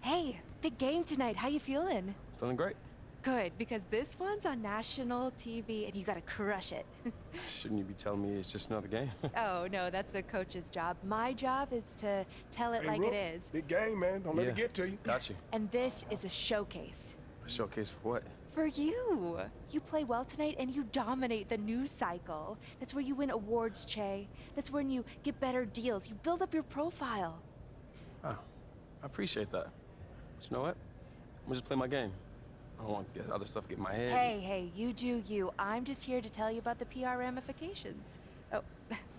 Hey, big game tonight. How you feeling? Feeling great. Good, because this one's on national TV and you gotta crush it. Shouldn't you be telling me it's just another game? Oh, no, that's the coach's job. My job is to tell it like Rook, it is. big game, man. Don't let it get to you. Got you. And this is a showcase. A showcase for what? For you. You play well tonight and you dominate the news cycle. That's where you win awards, Che. That's when you get better deals. You build up your profile. Oh, I appreciate that. But you know what? I'm gonna just play my game. I don't want to get other stuff get in my head. Hey, you do you. I'm just here to tell you about the PR ramifications. Oh,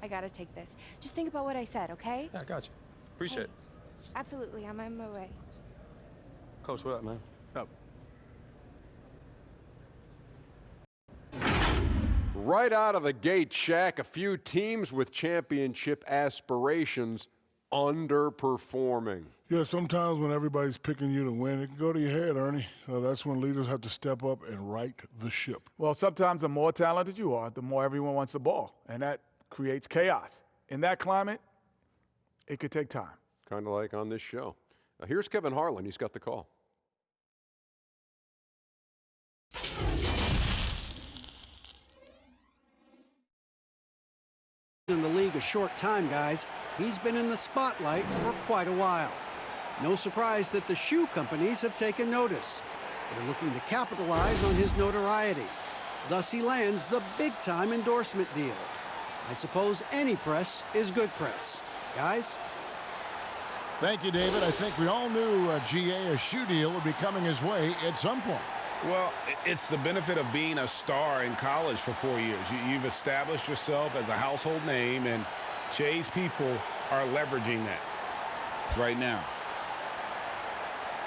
I gotta take this. Just think about what I said, okay? Yeah, I got you. Appreciate it. Absolutely, I'm on my way. Coach, what up, man? What's up? Right out of the gate, Shaq, a few teams with championship aspirations underperforming. Yeah, sometimes when everybody's picking you to win, it can go to your head, Ernie. That's when leaders have to step up and right the ship. Well, sometimes the more talented you are, the more everyone wants the ball, and that creates chaos. In that climate, it could take time. Kind of like on this show. Now, here's Kevin Harlan. He's got the call. In the league a short time, guys, he's been in the spotlight for quite a while. No surprise that the shoe companies have taken notice. They're looking to capitalize on his notoriety. Thus, he lands the big-time endorsement deal. I suppose any press is good press. Guys? Thank you, David. I think we all knew a shoe deal would be coming his way at some point. Well, it's the benefit of being a star in college for 4 years. You've established yourself as a household name, and Che's people are leveraging that right now.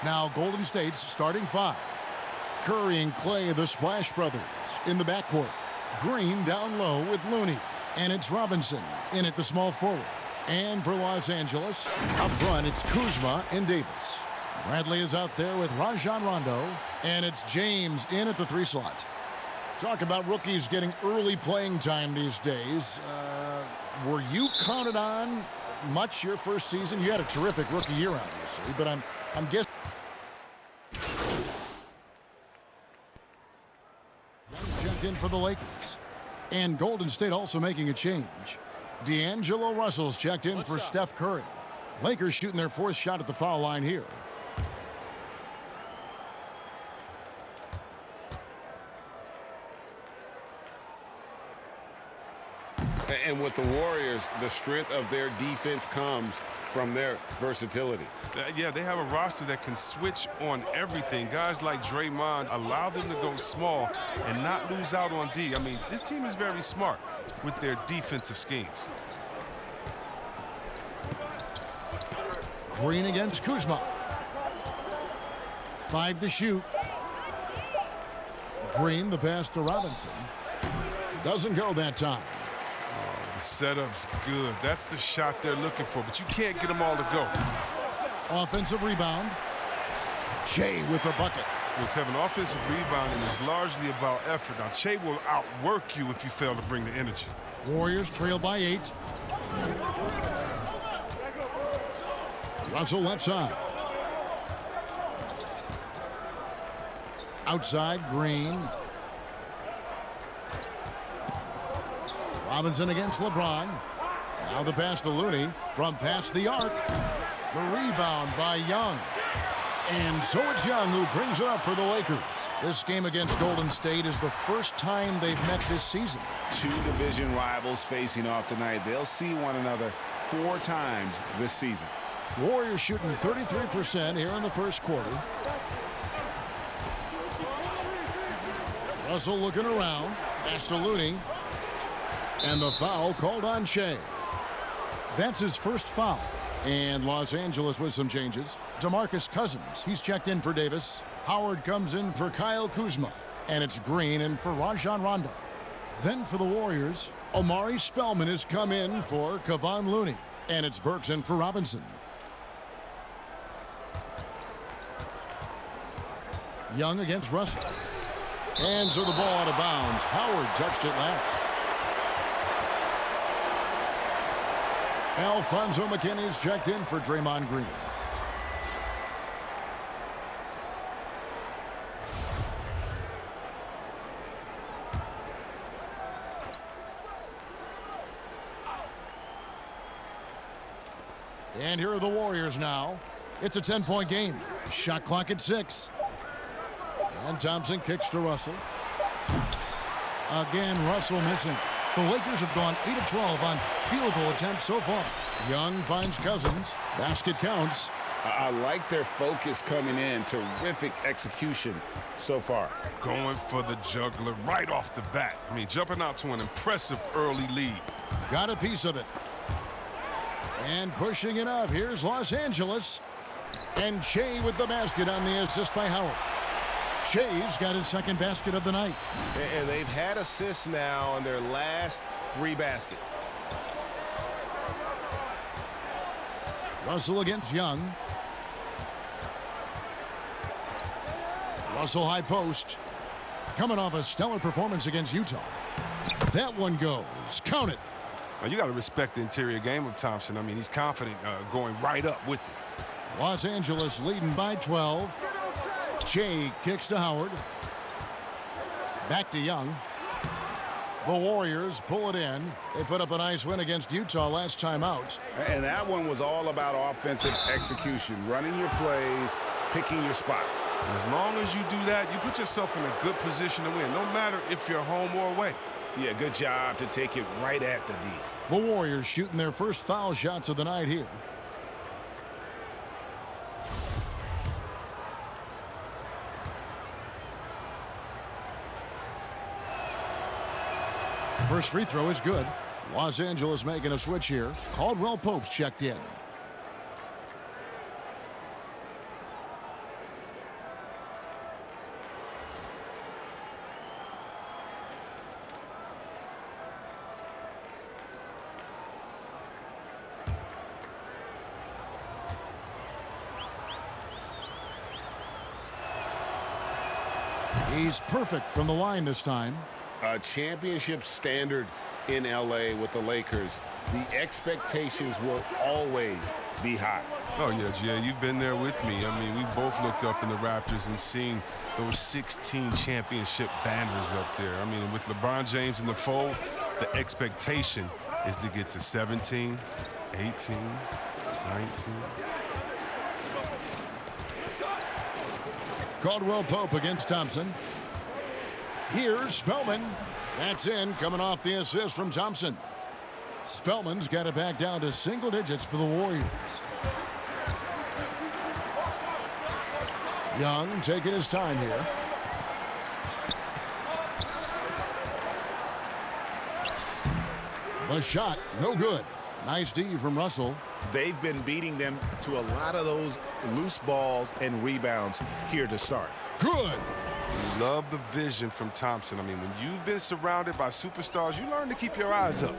Now Golden State's starting five. Curry and Clay, the Splash Brothers, in the backcourt. Green down low with Looney. And it's Robinson in at the small forward. And for Los Angeles, up front, it's Kuzma and Davis. Bradley is out there with Rajon Rondo. And it's James in at the 3 slot. Talk about rookies getting early playing time these days. Were you counted on much your first season? You had a terrific rookie year, obviously, but I'm guessing. Checked in for the Lakers. And Golden State also making a change. D'Angelo Russell's checked in for Steph Curry. Lakers shooting their 4th shot at the foul line here. And with the Warriors, the strength of their defense comes from their versatility. Yeah, they have a roster that can switch on everything. Guys like Draymond allow them to go small and not lose out on D. I mean, this team is very smart with their defensive schemes. Green against Kuzma. 5 to shoot. Green, the pass to Robinson. Doesn't go that time. The setup's good. That's the shot they're looking for, but you can't get them all to go. Offensive rebound. Che with the bucket. Well, Kevin, offensive rebounding is largely about effort. Now, Che will outwork you if you fail to bring the energy. Warriors trail by 8. Russell left side. Outside, Green. Robinson against LeBron. Now the pass to Looney from past the arc. The rebound by Young. And so it's Young who brings it up for the Lakers. This game against Golden State is the first time they've met this season. 2 division rivals facing off tonight. They'll see one another 4 times this season. Warriors shooting 33% here in the first quarter. Russell looking around. Pass to Looney. And the foul called on Che. That's his first foul. And Los Angeles with some changes. DeMarcus Cousins, he's checked in for Davis. Howard comes in for Kyle Kuzma. And it's Green in for Rajon Rondo. Then for the Warriors, Omari Spellman has come in for Kevon Looney. And it's Burks in for Robinson. Young against Russell. And so the ball out of bounds. Howard touched it last. Alfonso McKinney's checked in for Draymond Green. And here are the Warriors now. It's a 10-point game. Shot clock at 6. And Thompson kicks to Russell. Again, Russell missing. The Lakers have gone 8 of 12 on field goal attempts so far. Young finds Cousins. Basket counts. I like their focus coming in. Terrific execution so far. Going for the juggler right off the bat. I mean, jumping out to an impressive early lead. Got a piece of it. And pushing it up. Here's Los Angeles. And Shea with the basket on the assist by Howard. Shea's got his second basket of the night. And they've had assists now on their last 3 baskets. Russell against Young. Russell high post. Coming off a stellar performance against Utah. That one goes. Count it. Now, you got to respect the interior game of Thompson. I mean, he's confident going right up with it. Los Angeles leading by 12. Shea kicks to Howard. Back to Young. The Warriors pull it in. They put up a nice win against Utah last time out. And that one was all about offensive execution, running your plays, picking your spots. As long as you do that, you put yourself in a good position to win, no matter if you're home or away. Yeah, good job to take it right at the D. The Warriors shooting their first foul shots of the night here. First free throw is good. Los Angeles making a switch here. Caldwell Pope's checked in. He's perfect from the line this time. A championship standard in L.A. with the Lakers. The expectations will always be high. Oh, yeah, Jay, you've been there with me. I mean, we both looked up in the Raptors and seen those 16 championship banners up there. I mean, with LeBron James in the fold, the expectation is to get to 17, 18, 19. Caldwell Pope against Thompson. Here's Spellman. That's in, coming off the assist from Thompson. Spellman's got it back down to single digits for the Warriors. Young taking his time here. The shot, no good. Nice D from Russell. They've been beating them to a lot of those loose balls and rebounds here to start. Good. Love the vision from Thompson. I mean, when you've been surrounded by superstars, you learn to keep your eyes up.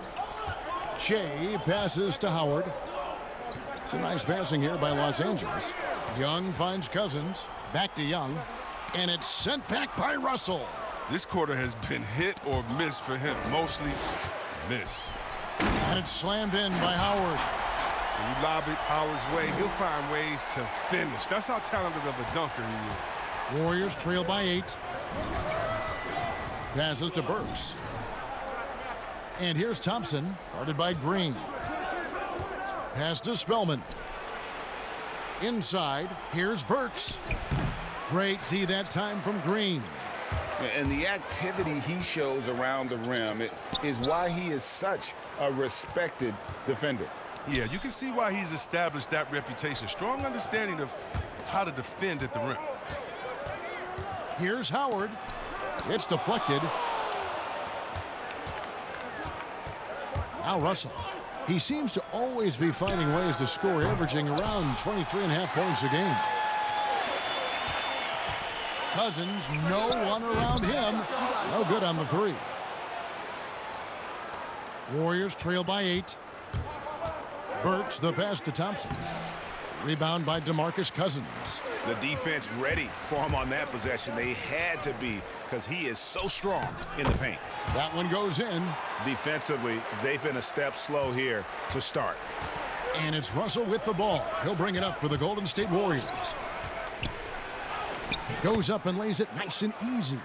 Shea passes to Howard. Some nice passing here by Los Angeles. Young finds Cousins. Back to Young. And it's sent back by Russell. This quarter has been hit or miss for him. Mostly miss. And it's slammed in by Howard. When you lob it Howard's way, he'll find ways to finish. That's how talented of a dunker he is. Warriors trail by 8. Passes to Burks. And here's Thompson, guarded by Green. Pass to Spellman. Inside, here's Burks. Great D that time from Green. And the activity he shows around the rim is why he is such a respected defender. Yeah, you can see why he's established that reputation. Strong understanding of how to defend at the rim. Here's Howard. It's deflected. Now Russell. He seems to always be finding ways to score, averaging around 23.5 points a game. Cousins, no one around him. No good on the 3. Warriors trail by 8. Burks the pass to Thompson. Rebound by DeMarcus Cousins. The defense ready for him on that possession. They had to be because he is so strong in the paint. That one goes in. Defensively, they've been a step slow here to start. And it's Russell with the ball. He'll bring it up for the Golden State Warriors. Goes up and lays it nice and easy.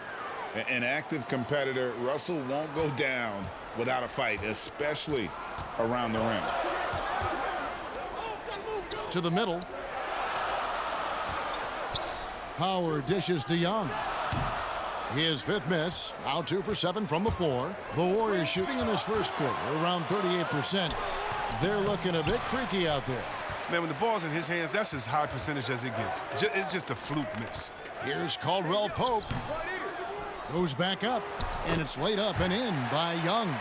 An active competitor, Russell won't go down without a fight, especially around the rim. to the middle. Power dishes to Young. His 5th miss, now 2 for 7 from the floor. The Warriors shooting in this first quarter around 38%. They're looking a bit creaky out there. Man, when the ball's in his hands, that's as high percentage as it gets. It's just a fluke miss. Here's Caldwell Pope. Goes back up, and it's laid up and in by Young.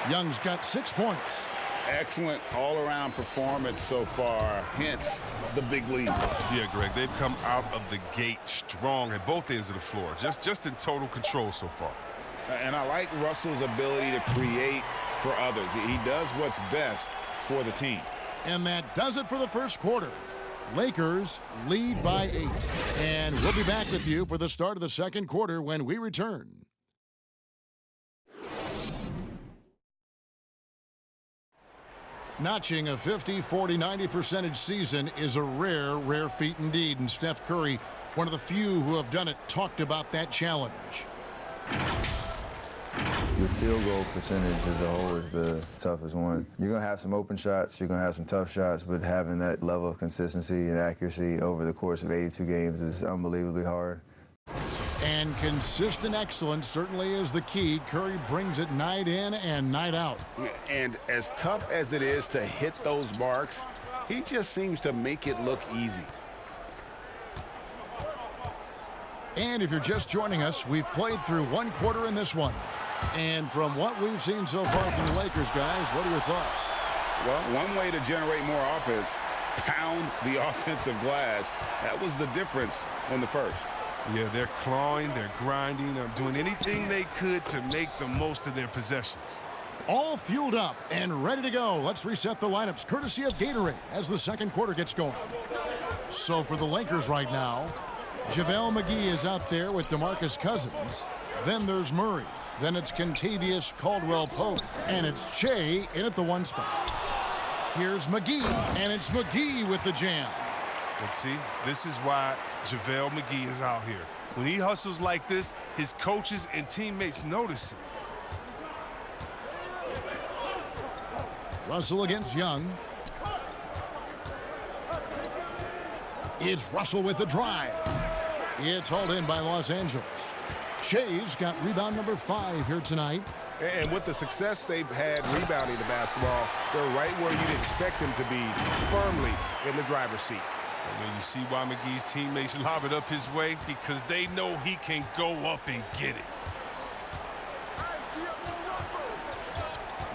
Young's got 6 points. Excellent all-around performance so far, hence the big lead. Yeah, Greg, they've come out of the gate strong at both ends of the floor, just in total control so far. And I like Russell's ability to create for others. He does what's best for the team. And that does it for the first quarter. Lakers lead by 8. And we'll be back with you for the start of the second quarter when we return. Notching a 50, 40, 90% season is a rare, rare feat indeed. And Steph Curry, one of the few who have done it, talked about that challenge. The field goal percentage as a whole is the toughest one. You're going to have some open shots, you're going to have some tough shots, but having that level of consistency and accuracy over the course of 82 games is unbelievably hard. And consistent excellence certainly is the key. Curry brings it night in and night out. And as tough as it is to hit those marks, he just seems to make it look easy. And if you're just joining us, we've played through one quarter in this one. And from what we've seen so far from the Lakers, guys, what are your thoughts? Well, one way to generate more offense, pound the offensive glass. That was the difference in the first. Yeah, they're clawing, they're grinding, doing anything they could to make the most of their possessions. All fueled up and ready to go. Let's reset the lineups courtesy of Gatorade as the second quarter gets going. So for the Lakers right now, JaVale McGee is out there with DeMarcus Cousins. Then there's Murray. Then it's Kentavious Caldwell-Pope. And it's Shea in at the 1 spot. Here's McGee, and it's McGee with the jam. But see, this is why JaVale McGee is out here. When he hustles like this, his coaches and teammates notice it. Russell against Young. It's Russell with the drive. It's hauled in by Los Angeles. Shea's got rebound number 5 here tonight. And with the success they've had rebounding the basketball, they're right where you'd expect them to be, firmly in the driver's seat. And you see why McGee's teammates lob it up his way? Because they know he can go up and get it.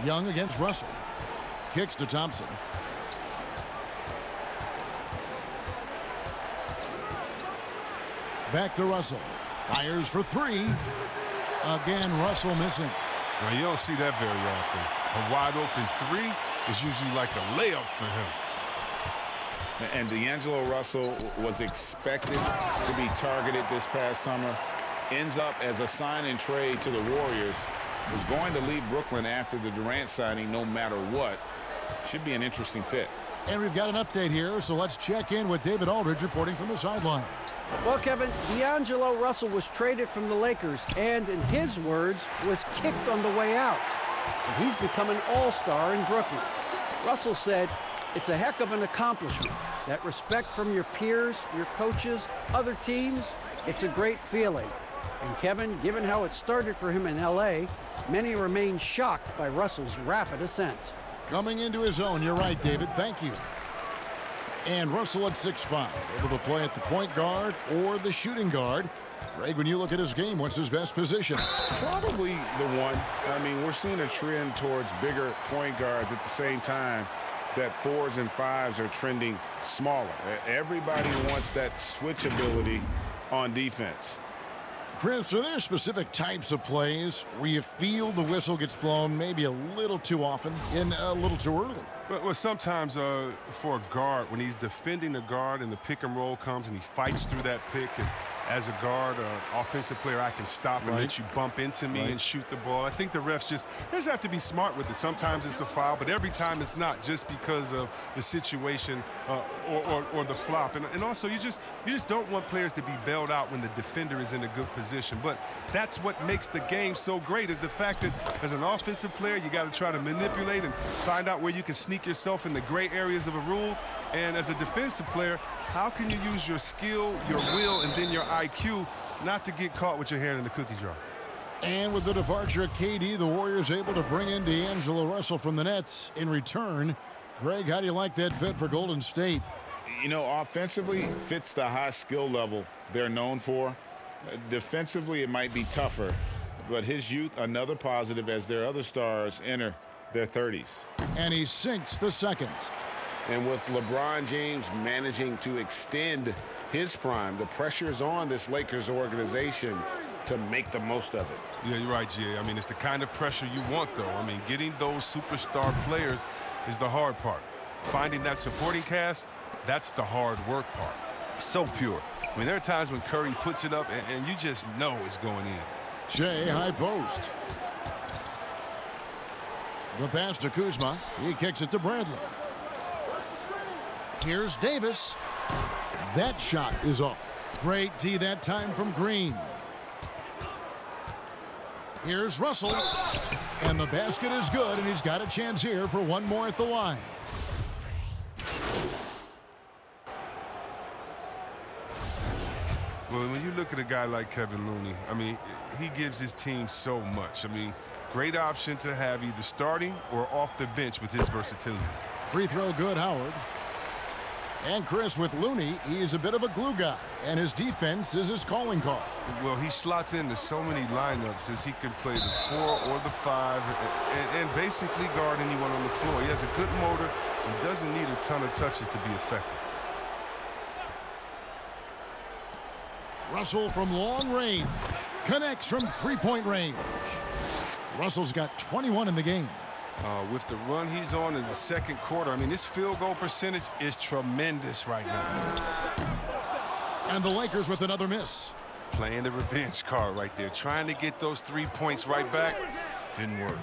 Young against Russell. Kicks to Thompson. Back to Russell. Fires for 3. Again, Russell missing. Now, you don't see that very often. A wide open 3 is usually like a layup for him. And D'Angelo Russell was expected to be targeted this past summer. Ends up as a sign and trade to the Warriors. Is going to leave Brooklyn after the Durant signing no matter what. Should be an interesting fit. And we've got an update here, so let's check in with David Aldridge reporting from the sideline. Well, Kevin, D'Angelo Russell was traded from the Lakers and, in his words, was kicked on the way out. And he's become an all-star in Brooklyn. Russell said, "It's a heck of an accomplishment. That respect from your peers, your coaches, other teams, it's a great feeling." And Kevin, given how it started for him in LA, many remain shocked by Russell's rapid ascent. Coming into his own, you're right, David. Thank you. And Russell at 6'5", able to play at the point guard or the shooting guard. Greg, when you look at his game, what's his best position? Probably the one. I mean, we're seeing a trend towards bigger point guards at the same time that 4s and 5s are trending smaller. Everybody wants that switch ability on defense. Chris, are there specific types of plays where you feel the whistle gets blown maybe a little too often and a little too early? Well, sometimes for a guard, when he's defending a guard and the pick and roll comes and he fights through that pick, and as a guard, offensive player, I can stop and let you bump into me and shoot the ball. I think the refs they just have to be smart with it. Sometimes it's a foul, but every time it's not, just because of the situation or the flop. And also, you just don't want players to be bailed out when the defender is in a good position. But that's what makes the game so great, is the fact that as an offensive player, you got to try to manipulate and find out where you can sneak critique yourself in the gray areas of the rules? And as a defensive player, how can you use your skill, your will, and then your IQ not to get caught with your hand in the cookie jar? And with the departure of KD, the Warriors able to bring in D'Angelo Russell from the Nets in return. Greg, how do you like that fit for Golden State? You know, offensively, fits the high skill level they're known for. Defensively, it might be tougher, but his youth, another positive as their other stars enter their 30s. And he sinks the second. And with LeBron James managing to extend his prime, the pressure is on this Lakers organization to make the most of it. Yeah, you're right, Jay. I mean, it's the kind of pressure you want, though. I mean, getting those superstar players is the hard part. Finding that supporting cast, that's the hard work part. So pure. I mean, there are times when Curry puts it up and you just know it's going in. Shea, high post. The pass to Kuzma. He kicks it to Bradley. Here's Davis. That shot is off. Great D that time from Green. Here's Russell. And the basket is good, and he's got a chance here for one more at the line. Well, when you look at a guy like Kevin Looney, I mean, he gives his team so much. I mean, great option to have either starting or off the bench with his versatility. Free throw good, Howard. And Chris, with Looney, he is a bit of a glue guy, and his defense is his calling card. Well, he slots into so many lineups as he can play the 4 or the 5 and basically guard anyone on the floor. He has a good motor and doesn't need a ton of touches to be effective. Russell from long range. Connects from three-point range. Russell's got 21 in the game. With the run he's on in the second quarter, I mean, his field goal percentage is tremendous right now. And the Lakers with another miss. Playing the revenge card right there. Trying to get those 3 points right back. Didn't work.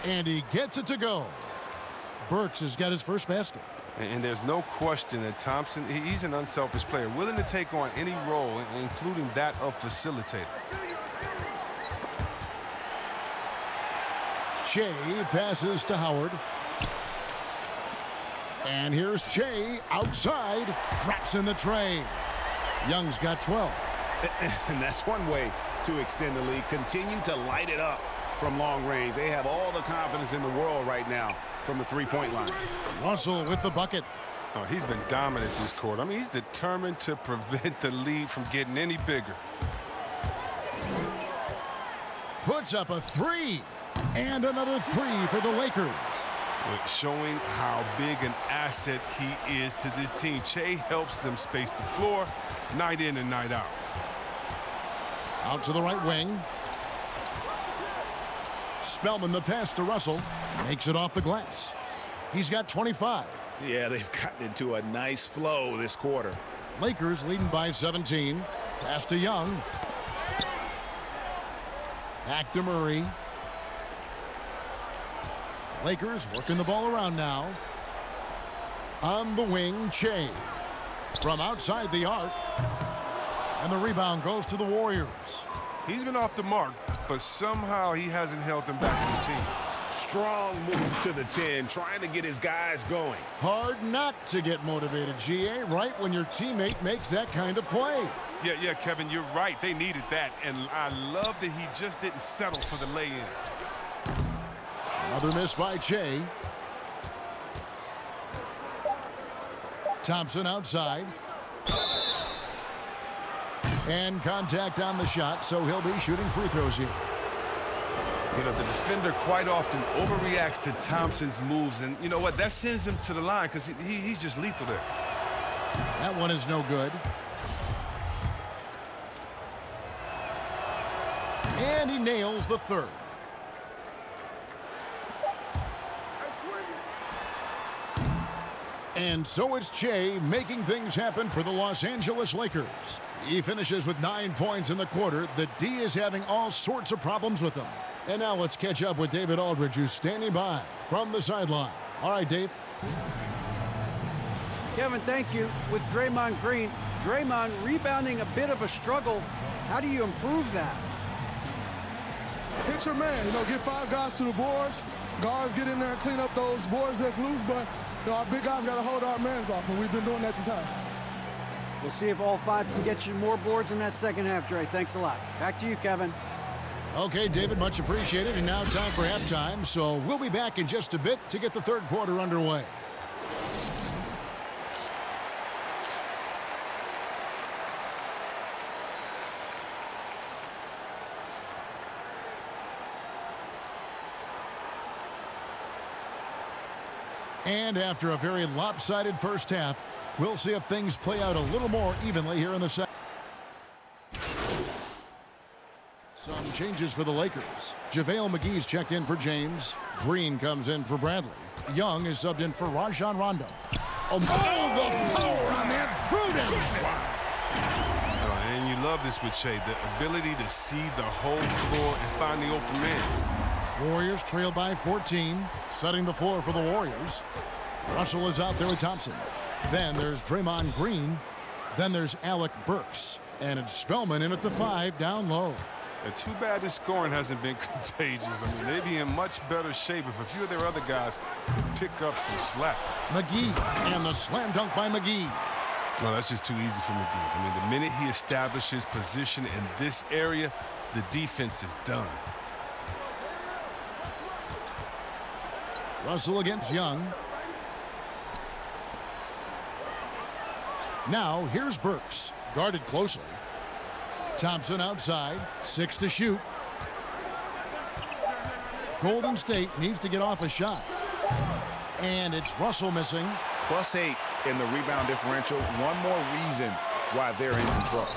And he gets it to go. Burks has got his first basket. And there's no question that Thompson, he's an unselfish player, willing to take on any role, including that of facilitator. Shea passes to Howard. And here's Shea outside. Drops in the tray. Young's got 12. And that's one way to extend the lead. Continue to light it up from long range. They have all the confidence in the world right now from the three-point line. Russell with the bucket. Oh, he's been dominant this quarter. I mean, he's determined to prevent the lead from getting any bigger. Puts up a 3. And another 3 for the Lakers. Showing how big an asset he is to this team. Shea helps them space the floor night in and night out. Out to the right wing. Spellman the pass to Russell. Makes it off the glass. He's got 25. Yeah, they've gotten into a nice flow this quarter. Lakers leading by 17. Pass to Young. Back to Murray. Lakers working the ball around now. On the wing, Shea. From outside the arc. And the rebound goes to the Warriors. He's been off the mark, but somehow he hasn't held them back as a team. Strong move to the 10, trying to get his guys going. Hard not to get motivated, GA, right when your teammate makes that kind of play. Yeah, Kevin, you're right. They needed that, and I love that he just didn't settle for the lay-in. Another miss by Shea. Thompson outside. And contact on the shot, so he'll be shooting free throws here. You know, the defender quite often overreacts to Thompson's moves, and you know what? That sends him to the line because he's just lethal there. That one is no good. And he nails the third. And so it's Shea making things happen for the Los Angeles Lakers. He finishes with 9 points in the quarter. The D is having all sorts of problems with him. And now let's catch up with David Aldridge, who's standing by from the sideline. All right, Dave. Kevin, thank you. With Draymond Green, Draymond rebounding a bit of a struggle. How do you improve that? hit your man. Get 5 guys to the boards. Guards get in there and clean up those boards that's loose, but our big guys got to hold our mans off, and we've been doing that this half. We'll see if all 5 can get you more boards in that second half, Dre. Thanks a lot. Back to you, Kevin. Okay, David, much appreciated. And now time for halftime. So we'll be back in just a bit to get the third quarter underway. And after a very lopsided first half, we'll see if things play out a little more evenly here in the second. Some changes for the Lakers. JaVale McGee's checked in for James. Green comes in for Bradley. Young is subbed in for Rajon Rondo. Oh, the power on that Pruden! And you love this with Shea, the ability to see the whole floor and find the open man. Warriors trail by 14, setting the floor for the Warriors. Russell is out there with Thompson. Then there's Draymond Green. Then there's Alec Burks. And it's Spellman in at the 5 down low. Too bad this scoring hasn't been contagious. I mean, they'd be in much better shape if a few of their other guys could pick up some slack. McGee and the slam dunk by McGee. No, that's just too easy for McGee. I mean, the minute he establishes position in this area, the defense is done. Russell against Young. Now, here's Burks, guarded closely. Thompson outside, 6 to shoot. Golden State needs to get off a shot. And it's Russell missing. +8 in the rebound differential. One more reason why they're in control.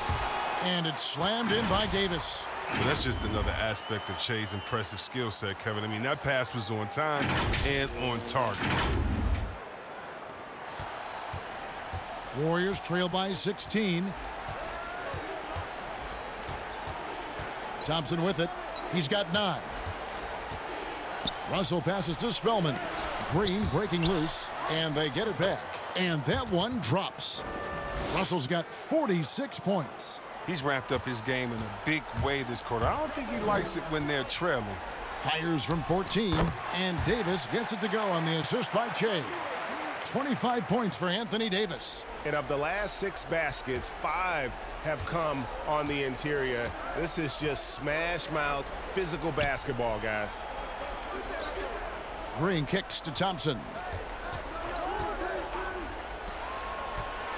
And it's slammed in by Davis. Well, that's just another aspect of Shea's impressive skill set, Kevin. I mean, that pass was on time and on target. Warriors trail by 16. Thompson with it. He's got 9. Russell passes to Spellman. Green breaking loose, and they get it back. And that one drops. Russell's got 46 points. He's ramped up his game in a big way this quarter. I don't think he likes it when they're trailing. Fires from 14, and Davis gets it to go on the assist by Che. 25 points for Anthony Davis. And of the last 6 baskets, 5 have come on the interior. This is just smash mouth physical basketball, guys. Green kicks to Thompson.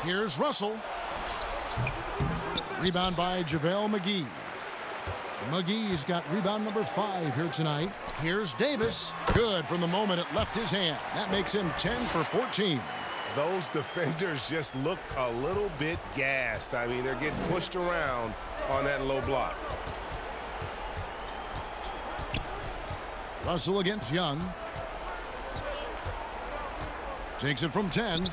Here's Russell. Rebound by JaVale McGee. McGee's got rebound number 5 here tonight. Here's Davis. Good from the moment it left his hand. That makes him 10 for 14. Those defenders just look a little bit gassed. I mean, they're getting pushed around on that low block. Russell against Young. Takes it from 10.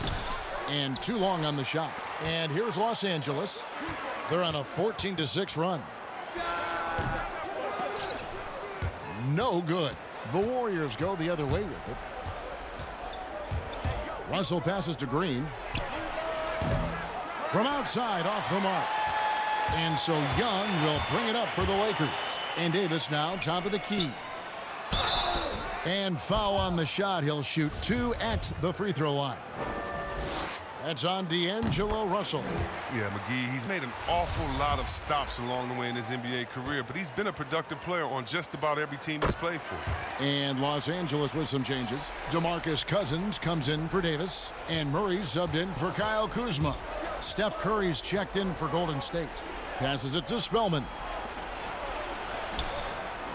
And too long on the shot. And here's Los Angeles. They're on a 14-6 run. No good. The Warriors go the other way with it. Russell passes to Green. From outside, off the mark. And so Young will bring it up for the Lakers. And Davis now top of the key. And foul on the shot. He'll shoot 2 at the free throw line. That's on D'Angelo Russell. Yeah, McGee, he's made an awful lot of stops along the way in his NBA career, but he's been a productive player on just about every team he's played for. And Los Angeles with some changes. DeMarcus Cousins comes in for Davis, and Murray's subbed in for Kyle Kuzma. Steph Curry's checked in for Golden State. Passes it to Spellman.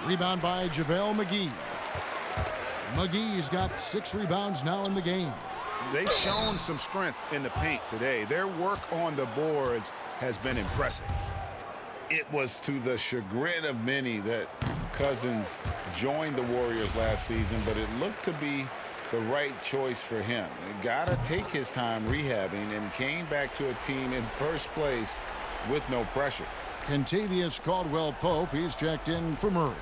Rebound by JaVale McGee. McGee's got 6 rebounds now in the game. They've shown some strength in the paint today. Their work on the boards has been impressive. It was to the chagrin of many that Cousins joined the Warriors last season, but it looked to be the right choice for him. He got to take his time rehabbing and came back to a team in first place with no pressure. Kentavious Caldwell-Pope, he's checked in for Murray.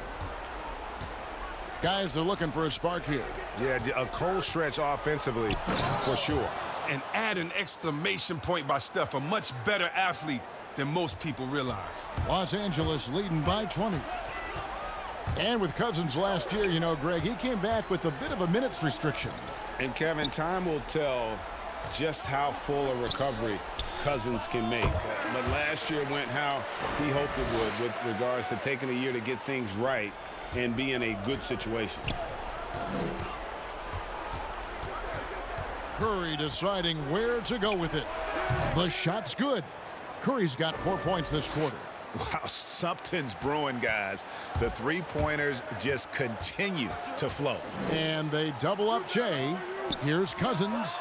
Guys are looking for a spark here. Yeah, a cold stretch offensively, for sure. And add an exclamation point by Steph, a much better athlete than most people realize. Los Angeles leading by 20. And with Cousins last year, you know, Greg, he came back with a bit of a minutes restriction. And Kevin, time will tell just how full a recovery Cousins can make. But last year went how he hoped it would with regards to taking a year to get things right and be in a good situation. Curry deciding where to go with it. The shot's good. Curry's got 4 points this quarter. Wow, something's brewing, guys. The three-pointers just continue to flow. And they double up Jay. Here's Cousins.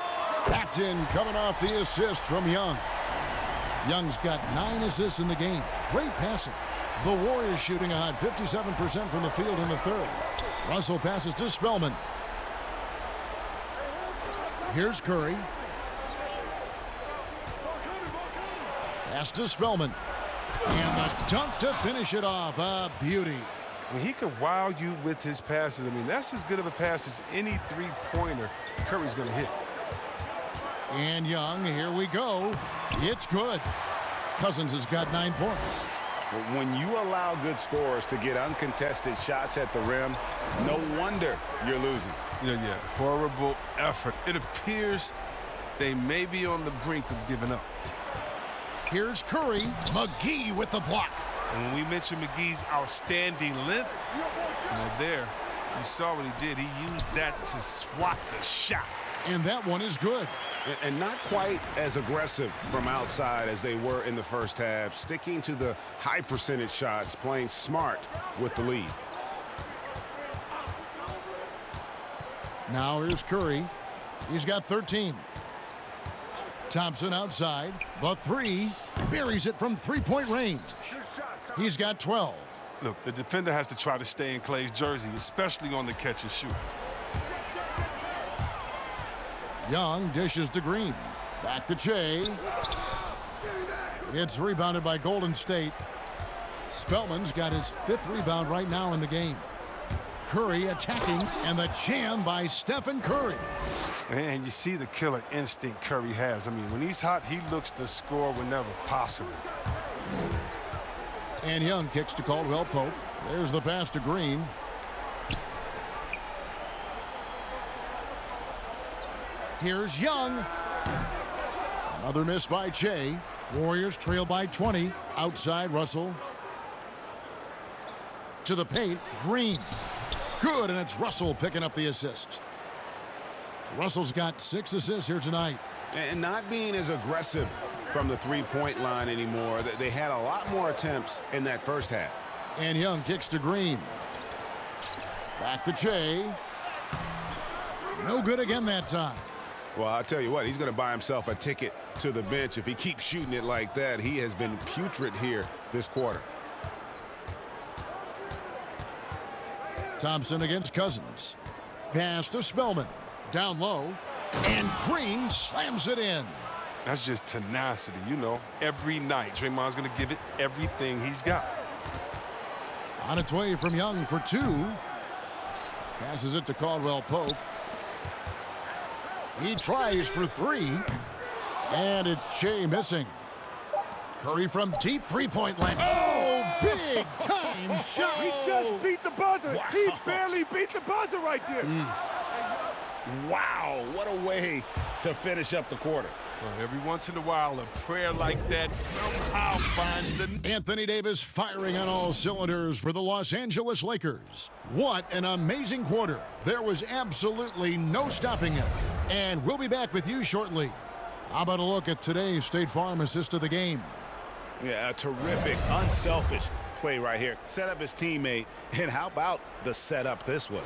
That's in, coming off the assist from Young. Young's got 9 assists in the game. Great passing. The Warriors shooting a hot 57% from the field in the third. Russell passes to Spellman. Here's Curry. Pass to Spellman. And the dunk to finish it off. A beauty. I mean, he could wow you with his passes. I mean, that's as good of a pass as any three-pointer Curry's going to hit. And Young, here we go. It's good. Cousins has got 9 points. When you allow good scorers to get uncontested shots at the rim, no wonder you're losing. Yeah, horrible effort. It appears they may be on the brink of giving up. Here's Curry. McGee with the block. And when we mentioned McGee's outstanding length, there, you saw what he did. He used that to swat the shot. And that one is good. And not quite as aggressive from outside as they were in the first half, sticking to the high percentage shots, playing smart with the lead. Now here's Curry. He's got 13. Thompson outside. The three. Buries it from three-point range. He's got 12. Look, the defender has to try to stay in Clay's jersey, especially on the catch and shoot. Young dishes to Green. Back to Che. It's rebounded by Golden State. Spellman's got his 5th rebound right now in the game. Curry attacking, and the jam by Stephen Curry. And you see the killer instinct Curry has. I mean, when he's hot, he looks to score whenever possible. And Young kicks to Caldwell Pope. There's the pass to Green. Here's Young. Another miss by Che. Warriors trail by 20. Outside, Russell. To the paint, Green. Good, and it's Russell picking up the assist. Russell's got 6 assists here tonight. And not being as aggressive from the three-point line anymore. They had a lot more attempts in that first half. And Young kicks to Green. Back to Che. No good again that time. Well, I'll tell you what, he's going to buy himself a ticket to the bench if he keeps shooting it like that. He has been putrid here this quarter. Thompson against Cousins. Pass to Spellman. Down low. And Green slams it in. That's just tenacity, you know. Every night, Draymond's going to give it everything he's got. On its way from Young for 2. Passes it to Caldwell Pope. He tries for 3. And it's Che missing. Curry from deep three-point land. Oh, big time shot. He just beat the buzzer. Wow. He barely beat the buzzer right there. Wow, what a way to finish up the quarter. Well, every once in a while, a prayer like that somehow finds the... Anthony Davis firing on all cylinders for the Los Angeles Lakers. What an amazing quarter. There was absolutely no stopping it. And we'll be back with you shortly. How about a look at today's State Farm assist of the game? Yeah, a terrific, unselfish play right here. Set up his teammate, and how about the setup this was?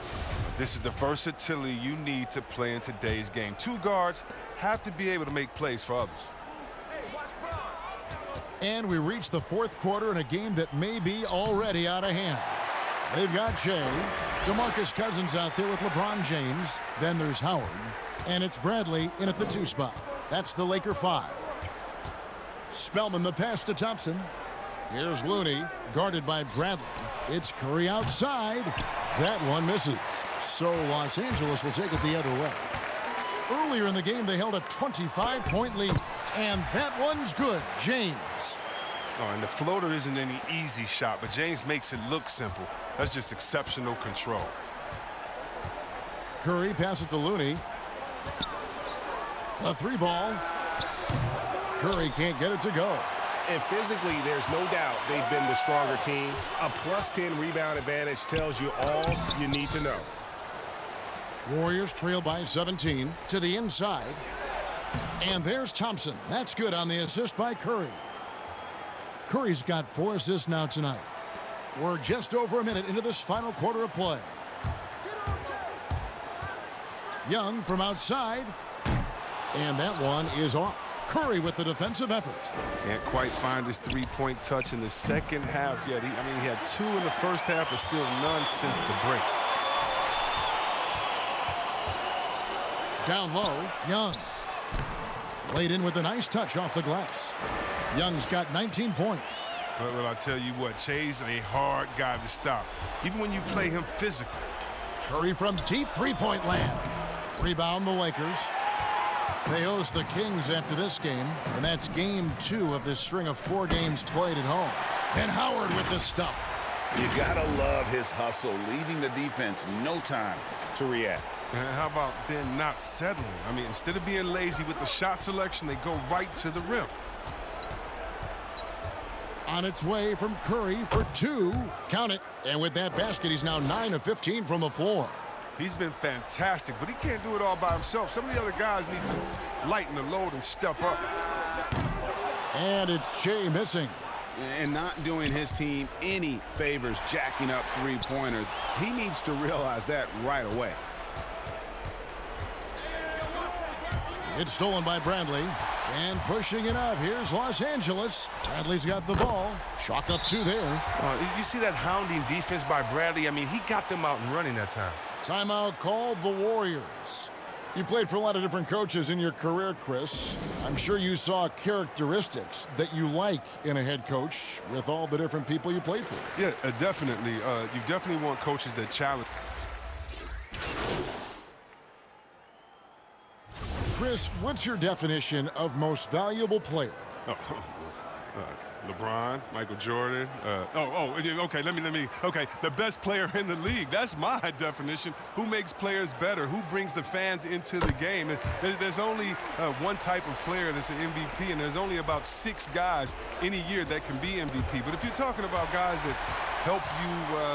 This is the versatility you need to play in today's game. 2 guards have to be able to make plays for others. And we reach the 4th quarter in a game that may be already out of hand. They've got Che, DeMarcus Cousins out there with LeBron James. Then there's Howard, and it's Bradley in at the 2 spot. That's the Laker 5. Spellman the pass to Thompson. Here's Looney, guarded by Bradley. It's Curry outside. That one misses. So Los Angeles will take it the other way. Earlier in the game, they held a 25-point lead. And that one's good. James. Oh, and the floater isn't any easy shot, but James makes it look simple. That's just exceptional control. Curry passes to Looney. A 3-ball. Curry can't get it to go. And physically, there's no doubt they've been the stronger team. A +10 rebound advantage tells you all you need to know. Warriors trail by 17 to the inside. And there's Thompson. That's good on the assist by Curry. Curry's got 4 assists now tonight. We're just over a minute into this final quarter of play. Young from outside. And that one is off. Curry with the defensive effort. Can't quite find his three-point touch in the second half yet. He had 2 in the first half, but still none since the break. Down low, Young. Laid in with a nice touch off the glass. Young's got 19 points. But I tell you what, Che's a hard guy to stop, even when you play him physical. Curry from deep three-point land. Rebound the Lakers. They host the Kings after this game, and that's game 2 of this string of 4 games played at home. And Howard with the stuff. You gotta love his hustle, leaving the defense no time to react. And how about then not settling? I mean, instead of being lazy with the shot selection, they go right to the rim. On its way from Curry for 2. Count it. And with that basket, he's now 9 of 15 from the floor. He's been fantastic, but he can't do it all by himself. Some of the other guys need to lighten the load and step up. And it's Che missing. And not doing his team any favors jacking up three-pointers. He needs to realize that right away. It's stolen by Bradley. And pushing it up, here's Los Angeles. Bradley's got the ball. Chalk up 2 there. You see that hounding defense by Bradley? I mean, he got them out and running that time. Timeout called the Warriors. You played for a lot of different coaches in your career, Chris. I'm sure you saw characteristics that you like in a head coach with all the different people you played for. Yeah, definitely. You definitely want coaches that challenge. Chris, what's your definition of most valuable player? LeBron, Michael Jordan. Okay, okay, the best player in the league. That's my definition. Who makes players better? Who brings the fans into the game? There's only one type of player that's an MVP, and there's only about 6 guys any year that can be MVP. But if you're talking about guys that help you,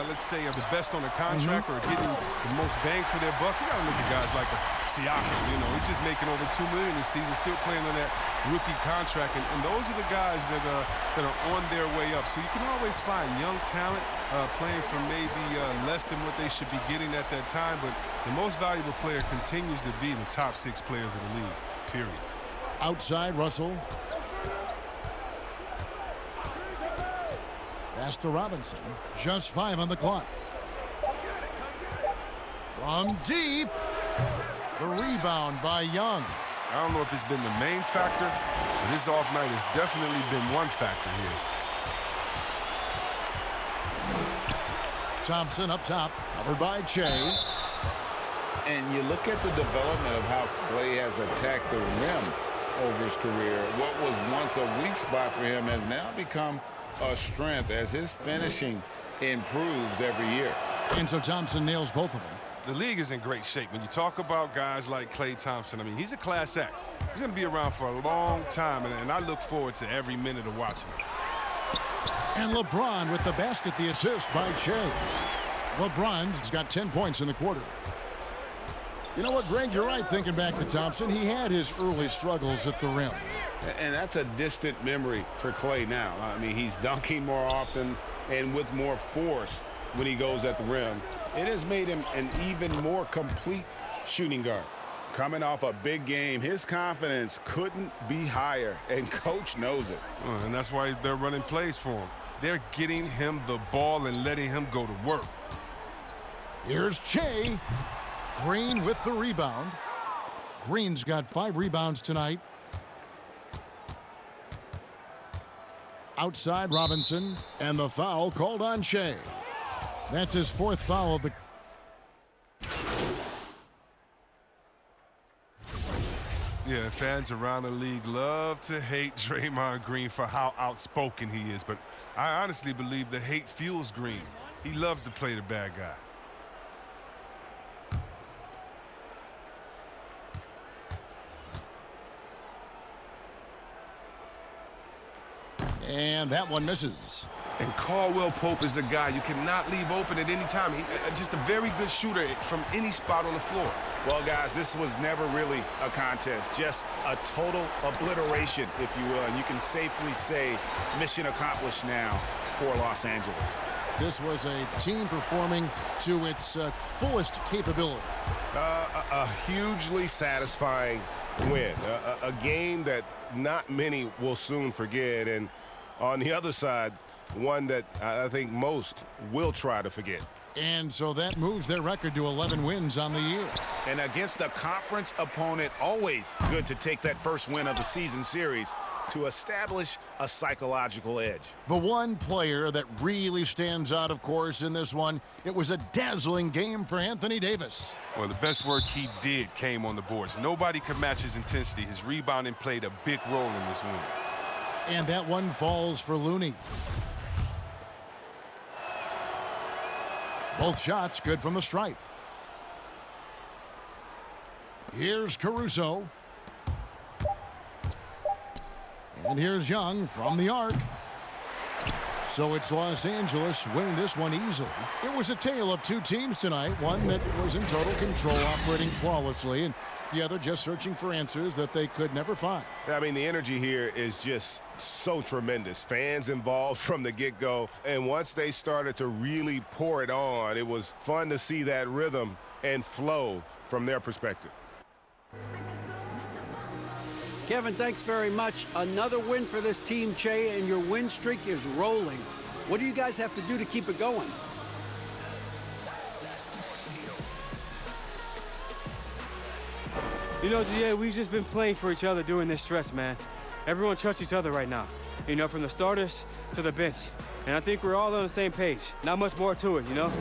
let's say, are the best on the contract or getting the most bang for their buck, you got to look at guys like a Siakam. You know, he's just making over $2 million this season, still playing on that rookie contract, and those are the guys that are on their way up. So you can always find young talent playing for maybe less than what they should be getting at that time, but the most valuable player continues to be the top 6 players of the league, period. Outside, Russell. Pass to Robinson. Just 5 on the clock. From deep. The rebound by Young. I don't know if it's been the main factor, but this off night has definitely been one factor here. Thompson up top, covered by Che. And you look at the development of how Klay has attacked the rim over his career. What was once a weak spot for him has now become a strength as his finishing improves every year. And so Thompson nails both of them. The league is in great shape. When you talk about guys like Klay Thompson, I mean, he's a class act. He's going to be around for a long time, and I look forward to every minute of watching him. And LeBron with the basket, the assist by Che. LeBron's got 10 points in the quarter. You know what, Greg, you're right thinking back to Thompson. He had his early struggles at the rim. And that's a distant memory for Klay now. I mean, he's dunking more often and with more force when he goes at the rim. It has made him an even more complete shooting guard. Coming off a big game, his confidence couldn't be higher, and coach knows it. And that's why they're running plays for him. They're getting him the ball and letting him go to work. Here's Che. Green with the rebound. Green's got 5 rebounds tonight. Outside Robinson, and the foul called on Che. That's his 4th foul of the... Yeah, fans around the league love to hate Draymond Green for how outspoken he is, but I honestly believe the hate fuels Green. He loves to play the bad guy. And that one misses. And Caldwell Pope is a guy you cannot leave open at any time. Just a very good shooter from any spot on the floor. Well, guys, this was never really a contest, just a total obliteration, if you will. And you can safely say mission accomplished now for Los Angeles. This was a team performing to its fullest capability. A hugely satisfying win. A game that not many will soon forget. And on the other side, one that I think most will try to forget. And so that moves their record to 11 wins on the year. And against a conference opponent, always good to take that first win of the season series to establish a psychological edge. The one player that really stands out, of course, in this one, it was a dazzling game for Anthony Davis. Well, the best work he did came on the boards. Nobody could match his intensity. His rebounding played a big role in this win. And that one falls for Looney. Both shots good from the stripe. Here's Caruso. And here's Young from the arc. So it's Los Angeles winning this one easily. It was a tale of two teams tonight, one that was in total control, operating flawlessly, and the other just searching for answers that they could never find. I mean, the energy here is just so tremendous. Fans involved from the get-go, and once they started to really pour it on, it was fun to see that rhythm and flow from their perspective. Kevin, thanks very much. Another win for this team, Che, and your win streak is rolling. What do you guys have to do to keep it going? You know, GA, we've just been playing for each other during this stretch, man. Everyone trusts each other right now. You know, from the starters to the bench. And I think we're all on the same page. Not much more to it, you know?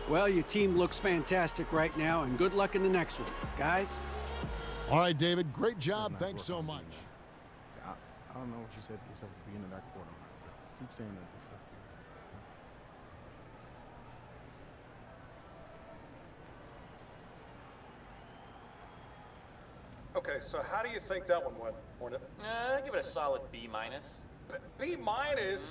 Well, your team looks fantastic right now, and good luck in the next one. Guys? All right, David, great job. Thanks so much. I don't know what you said to yourself at the beginning of that quarter, man, but keep saying that to yourself. Okay, so how do you think that one went, Hornet? I give it a solid B-. B-?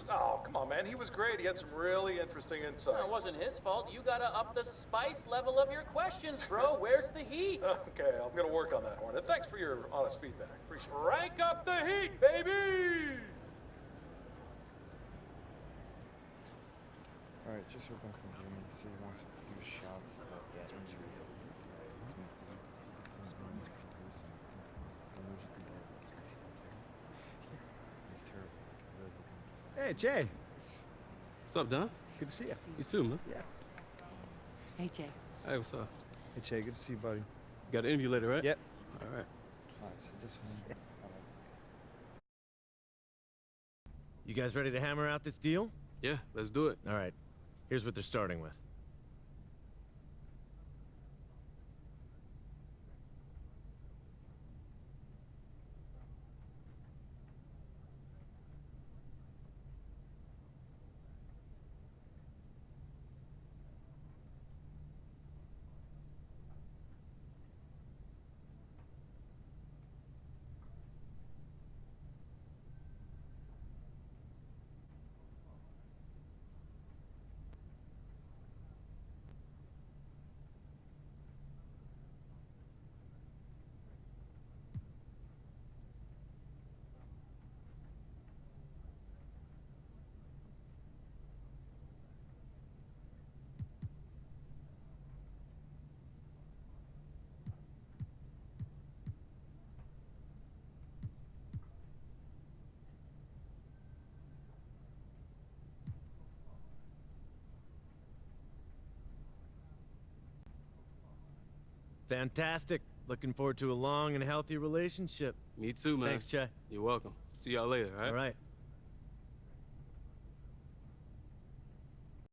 Oh, come on, man. He was great. He had some really interesting insights. No, it wasn't his fault. You gotta up the spice level of your questions, bro. Where's the heat? Okay, I'm gonna work on that, Hornet. Thanks for your honest feedback. Appreciate it. Rank up the heat, baby! All right, just heard back from Jimmy. He said he wants a few shots at that injury. Hey, Jay. What's up, Don? Good to see you. You too, man. Yeah. Hey, Jay. Hey, what's up? Hey, Che, good to see you, buddy. You got an interview later, right? Yep. All right. All right, so this one. You guys ready to hammer out this deal? Yeah, let's do it. All right. Here's what they're starting with. Fantastic. Looking forward to a long and healthy relationship. Me too, man. Thanks, Che. You're welcome. See y'all later, all right? All right.